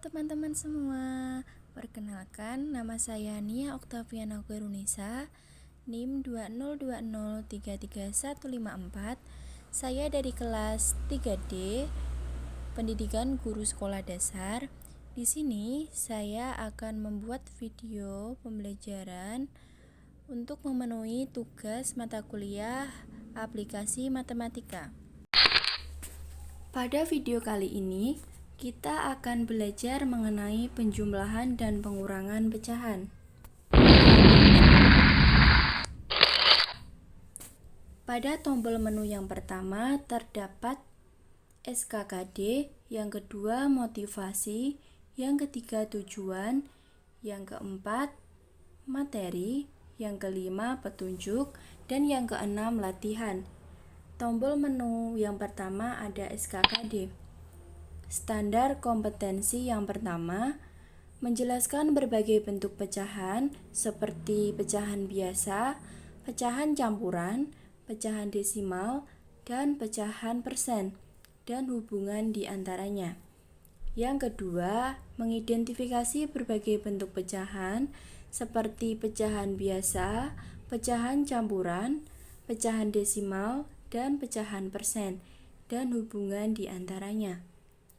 teman-teman semua, perkenalkan nama saya Nia Oktaviana Gerunisa, NIM 202033154. Saya dari kelas 3D, Pendidikan Guru Sekolah Dasar. Di sini saya akan membuat video pembelajaran untuk memenuhi tugas mata kuliah aplikasi matematika. Pada video kali ini, kita akan belajar mengenai penjumlahan dan pengurangan pecahan. Pada tombol menu yang pertama terdapat SKKD, yang kedua motivasi, yang ketiga tujuan, yang keempat materi, yang kelima petunjuk, dan yang keenam latihan. Tombol menu yang pertama ada SKKD. Standar kompetensi yang pertama menjelaskan berbagai bentuk pecahan seperti pecahan biasa, pecahan campuran, pecahan desimal, dan pecahan persen, dan hubungan di antaranya. Yang kedua, mengidentifikasi berbagai bentuk pecahan seperti pecahan biasa, pecahan campuran, pecahan desimal, dan pecahan persen, dan hubungan di antaranya.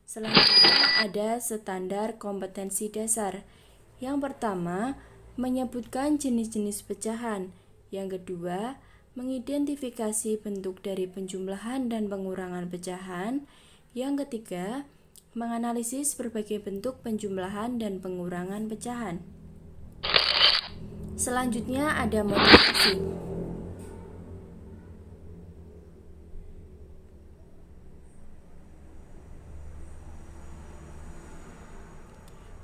Selanjutnya ada standar kompetensi dasar. Yang pertama, menyebutkan jenis-jenis pecahan. Yang kedua, mengidentifikasi bentuk dari penjumlahan dan pengurangan pecahan. Yang ketiga, menganalisis berbagai bentuk penjumlahan dan pengurangan pecahan. Selanjutnya ada motivasi.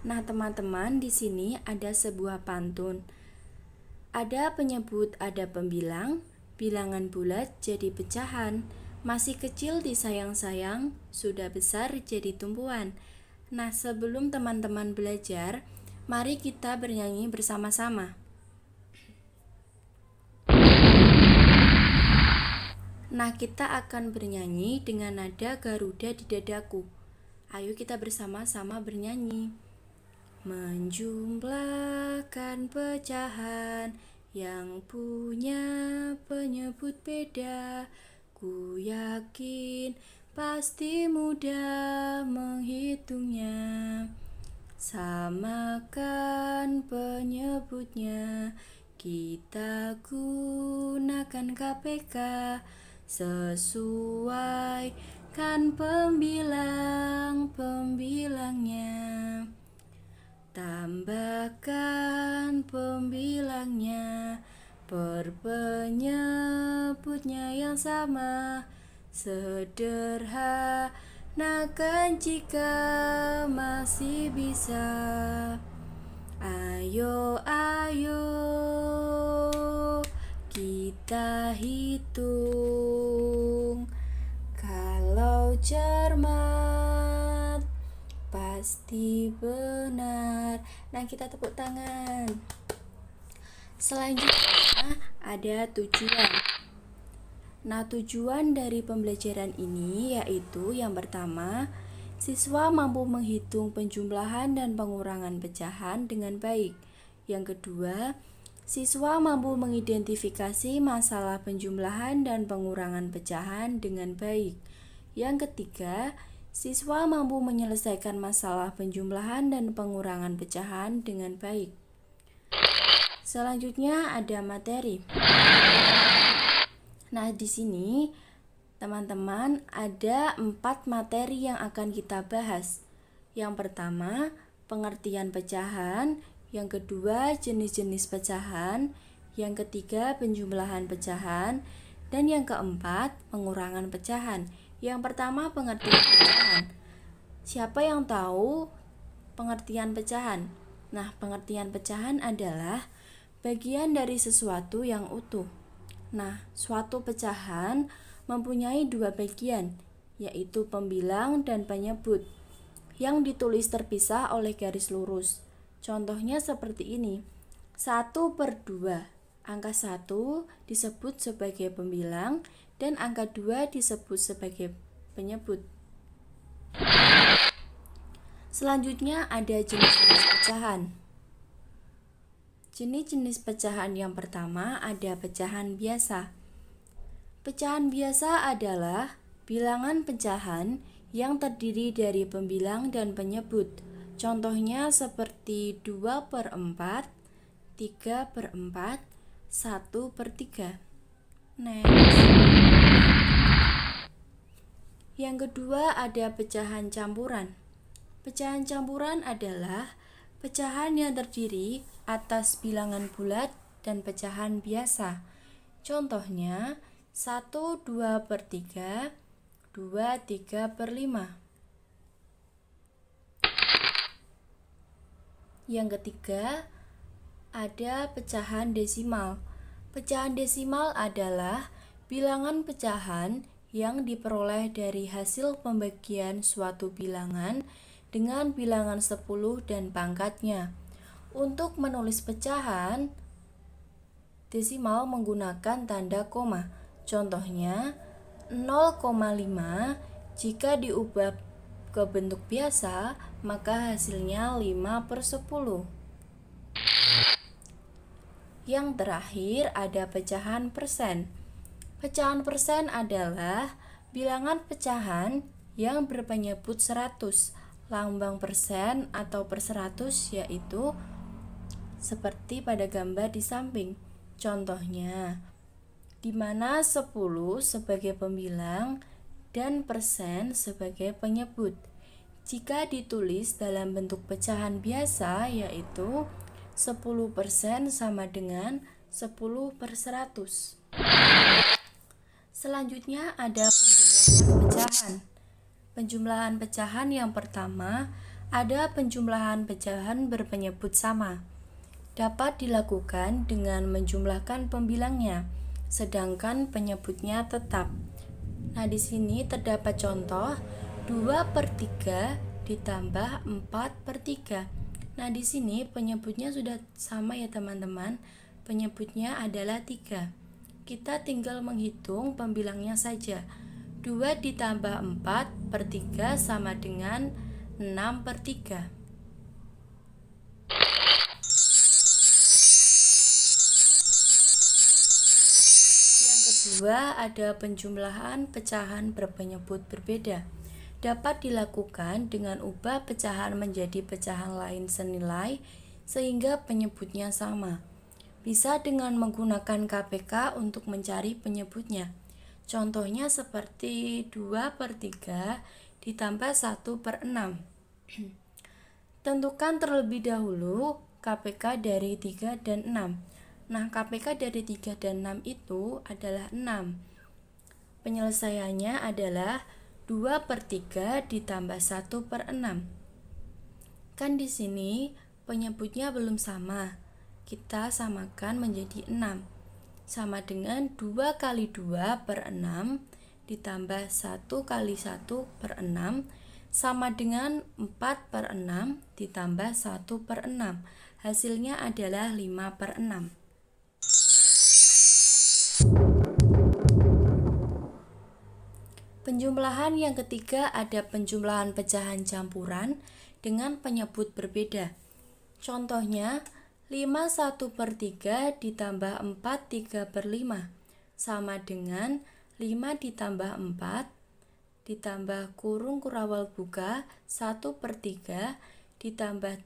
Nah, teman-teman, di sini ada sebuah pantun. Ada penyebut, ada pembilang, bilangan bulat jadi pecahan, masih kecil disayang-sayang, sudah besar jadi tumpuan. Nah, sebelum teman-teman belajar, mari kita bernyanyi bersama-sama. Nah, kita akan bernyanyi dengan nada Garuda di dadaku. Ayo kita bersama-sama bernyanyi. Menjumlahkan pecahan yang punya penyebut beda, ku yakin pasti mudah menghitungnya. Samakan penyebutnya, kita gunakan KPK, sesuaikan pembilangnya. Tambahkan pembilangnya, penyebutnya yang sama, sederhanakan jika masih bisa. Ayo kita hitung, kalau cermat pasti benar. Nah, kita tepuk tangan. Selanjutnya ada tujuan. Nah, tujuan dari pembelajaran ini yaitu yang pertama, siswa mampu menghitung penjumlahan dan pengurangan pecahan dengan baik. Yang kedua, siswa mampu mengidentifikasi masalah penjumlahan dan pengurangan pecahan dengan baik. Yang ketiga, siswa mampu menyelesaikan masalah penjumlahan dan pengurangan pecahan dengan baik. Selanjutnya ada materi. Nah, di sini teman-teman ada 4 materi yang akan kita bahas. Yang pertama, pengertian pecahan. Yang kedua, jenis-jenis pecahan. Yang ketiga, penjumlahan pecahan. Dan yang keempat, pengurangan pecahan. Yang pertama, pengertian pecahan. Siapa yang tahu pengertian pecahan? Nah, pengertian pecahan adalah bagian dari sesuatu yang utuh. Nah, suatu pecahan mempunyai 2 bagian, yaitu pembilang dan penyebut, yang ditulis terpisah oleh garis lurus. Contohnya seperti ini. 1/2. Angka 1 disebut sebagai pembilang dan angka 2 disebut sebagai penyebut. Selanjutnya ada jenis-jenis pecahan. Jenis-jenis pecahan yang pertama ada pecahan biasa. Pecahan biasa adalah bilangan pecahan yang terdiri dari pembilang dan penyebut. Contohnya seperti 2/4, 3/4, 1/3. Next. Yang kedua ada pecahan campuran. Pecahan campuran adalah pecahan yang terdiri atas bilangan bulat dan pecahan biasa. Contohnya 1/2/3, 2/3/5. Yang ketiga ada pecahan desimal. Pecahan desimal adalah bilangan pecahan yang diperoleh dari hasil pembagian suatu bilangan dengan bilangan 10 dan pangkatnya. Untuk menulis pecahan desimal menggunakan tanda koma. Contohnya 0,5 jika diubah ke bentuk biasa maka hasilnya 5/10. Yang terakhir ada pecahan persen. Pecahan persen adalah bilangan pecahan yang berpenyebut 100. Lambang persen atau per 100 yaitu seperti pada gambar di samping. Contohnya, di mana 10 sebagai pembilang dan persen sebagai penyebut. Jika ditulis dalam bentuk pecahan biasa yaitu 10% sama dengan 10/100. Selanjutnya ada penjumlahan pecahan. Penjumlahan pecahan yang pertama ada penjumlahan pecahan berpenyebut sama. Dapat dilakukan dengan menjumlahkan pembilangnya, sedangkan penyebutnya tetap. Nah, di sini terdapat contoh 2/3 ditambah 4/3. Nah, di sini penyebutnya sudah sama ya teman-teman. Penyebutnya adalah 3. Kita tinggal menghitung pembilangnya saja. 2 ditambah 4/3 sama dengan 6/3. Yang kedua ada penjumlahan pecahan berpenyebut berbeda. Dapat dilakukan dengan ubah pecahan menjadi pecahan lain senilai sehingga penyebutnya sama. Bisa dengan menggunakan KPK untuk mencari penyebutnya. Contohnya seperti 2/3 ditambah 1/6. Tentukan terlebih dahulu KPK dari 3 dan 6. Nah, KPK dari 3 dan 6 itu adalah 6. Penyelesaiannya adalah 2/3 ditambah 1/6. Kan di sini penyebutnya belum sama. Kita samakan menjadi 6. Sama dengan 2 kali 2/6 ditambah 1 kali 1/6 sama dengan 4/6 ditambah 1/6. Hasilnya adalah 5/6. Penjumlahan yang ketiga ada penjumlahan pecahan campuran dengan penyebut berbeda. Contohnya 5/1/3 ditambah 4/3/5 sama dengan 5 ditambah 4 ditambah kurung kurawal buka 1/3 ditambah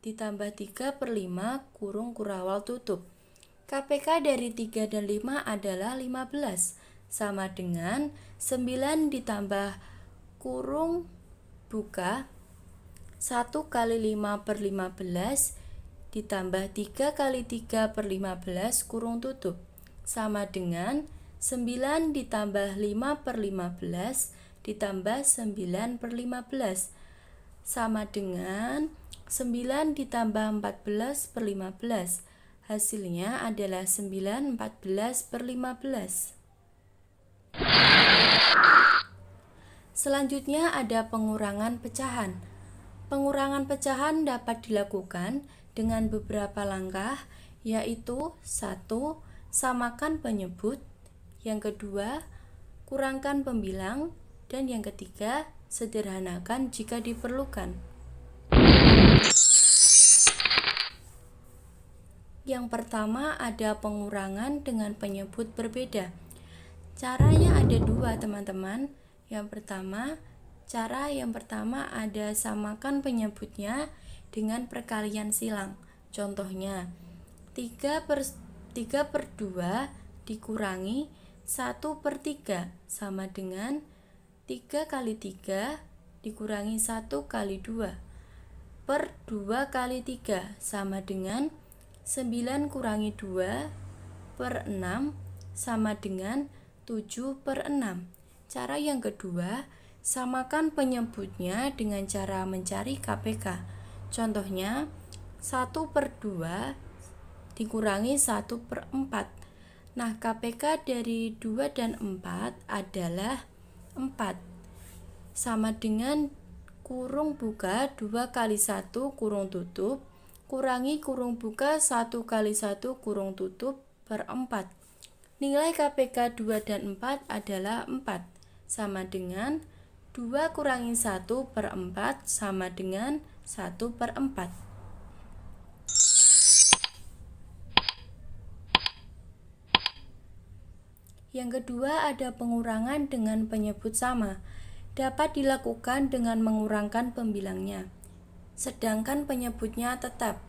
3/5 kurung kurawal tutup. KPK dari 3 dan 5 adalah 15 sama dengan 9 ditambah kurung buka 1 kali 5/15 ditambah 3 kali 3/15 kurung tutup sama dengan 9 ditambah 5/15 ditambah 9/15 sama dengan 9 ditambah 14/15. Hasilnya adalah 9 14/15. Selanjutnya ada pengurangan pecahan. Pengurangan pecahan dapat dilakukan dengan beberapa langkah, yaitu 1. Samakan penyebut, yang kedua, kurangkan pembilang, dan yang ketiga, sederhanakan jika diperlukan. Yang pertama ada pengurangan dengan penyebut berbeda. Caranya ada dua, teman-teman. Cara yang pertama ada samakan penyebutnya dengan perkalian silang. Contohnya, 3/2 dikurangi 1/3 sama dengan 3 kali 3 dikurangi 1 kali 2 per 2 kali 3 sama dengan 9 kurangi 2 per 6 sama dengan 7/6. Cara yang kedua, samakan penyebutnya dengan cara mencari KPK. Contohnya, 1/2 dikurangi 1/4. Nah, KPK dari 2 dan 4 adalah 4. Sama dengan kurung buka 2 kali 1 kurung tutup kurangi kurung buka 1 kali 1 kurung tutup per 4. Nilai KPK 2 dan 4 adalah 4, sama dengan 2 kurangi 1/4 sama dengan 1/4. Yang kedua ada pengurangan dengan penyebut sama. Dapat dilakukan dengan mengurangkan pembilangnya, sedangkan penyebutnya tetap.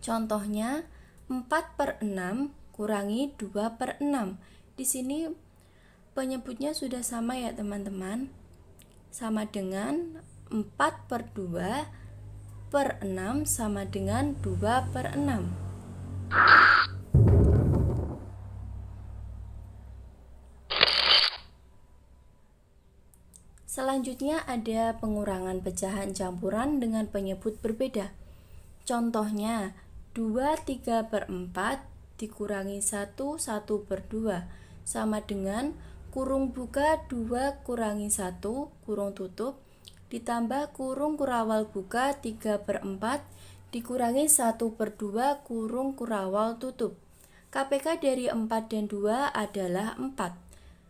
Contohnya, 4/6 kurangi 2/6. Di sini penyebutnya sudah sama ya teman-teman. Sama dengan 4/2 per 6 sama dengan 2/6. Selanjutnya ada pengurangan pecahan campuran dengan penyebut berbeda. Contohnya, 2/3/4 dikurangi 1/2 sama dengan kurung buka 2 kurangi 1 kurung tutup ditambah kurung kurawal buka 3/4 dikurangi 1/2 kurung kurawal tutup. KPK dari 4 dan 2 adalah 4,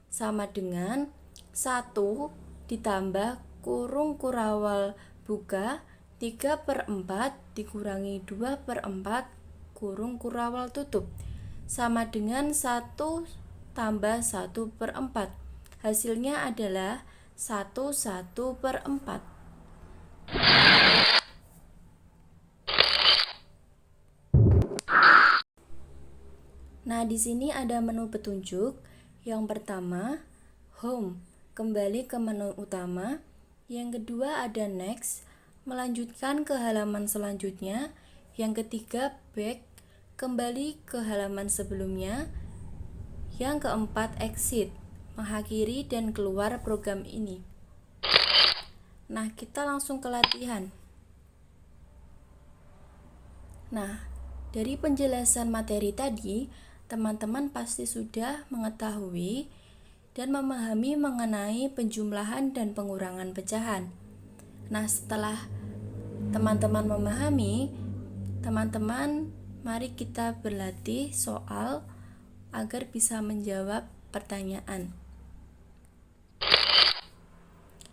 sama dengan 1 ditambah kurung kurawal buka 3/4 dikurangi 2/4 kurung kurawal tutup, sama dengan 1 tambah 1/4. Hasilnya adalah 1/4. Nah, di sini ada menu petunjuk. Yang pertama, home, kembali ke menu utama. Yang kedua ada next, melanjutkan ke halaman selanjutnya. Yang ketiga back, kembali ke halaman sebelumnya. Yang keempat exit, mengakhiri dan keluar program ini. Nah, kita langsung ke latihan. Nah, dari penjelasan materi tadi, teman-teman pasti sudah mengetahui dan memahami mengenai penjumlahan dan pengurangan pecahan. Nah, setelah teman-teman memahami, teman-teman mari kita berlatih soal agar bisa menjawab pertanyaan.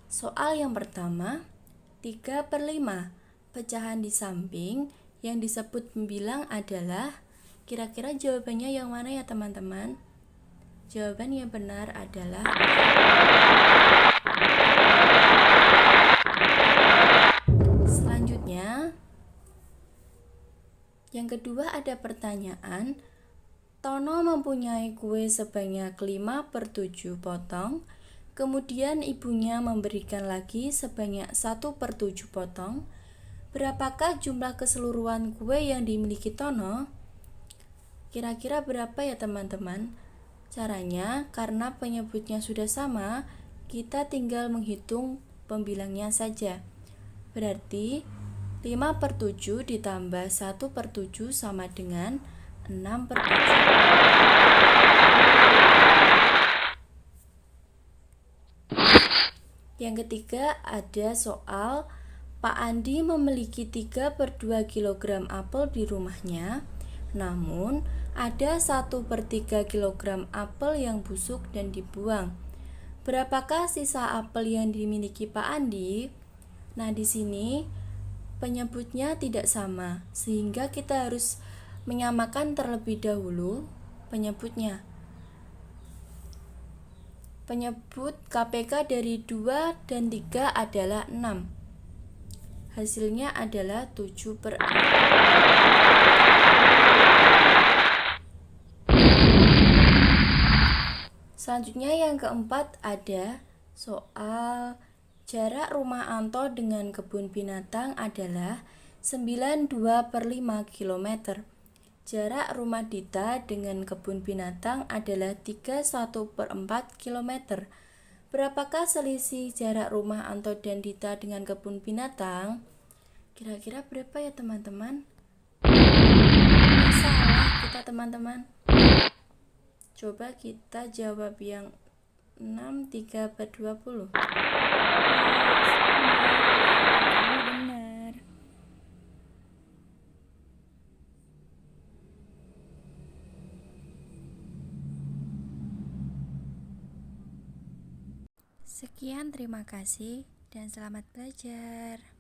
Soal yang pertama, 3/5 pecahan di samping yang disebut pembilang adalah, kira-kira jawabannya yang mana ya teman-teman? Jawaban yang benar adalah selanjutnya. Yang kedua ada pertanyaan, Tono mempunyai kue sebanyak 5/7 potong, kemudian ibunya memberikan lagi sebanyak 1/7 potong. Berapakah jumlah keseluruhan kue yang dimiliki Tono? Kira-kira berapa ya teman-teman? Caranya, karena penyebutnya sudah sama, kita tinggal menghitung pembilangnya saja. Berarti 5/7 ditambah 1/7 sama dengan 6/7. Yang ketiga ada soal, Pak Andi memiliki 3/2 kg apel di rumahnya, namun ada 1/3 kg apel yang busuk dan dibuang. Berapakah sisa apel yang dimiliki Pak Andi? Nah, di sini penyebutnya tidak sama, sehingga kita harus menyamakan terlebih dahulu penyebutnya. Penyebut KPK dari 2 dan 3 adalah 6. Hasilnya adalah 7/6. Selanjutnya yang keempat ada soal jarak rumah Anto dengan kebun binatang adalah 92/5 km. Jarak rumah Dita dengan kebun binatang adalah 31/4 km. Berapakah selisih jarak rumah Anto dan Dita dengan kebun binatang? Kira-kira berapa ya teman-teman? Salah kita teman-teman. Coba kita jawab yang 6, 3/20. Benar. Sekian, terima kasih dan selamat belajar.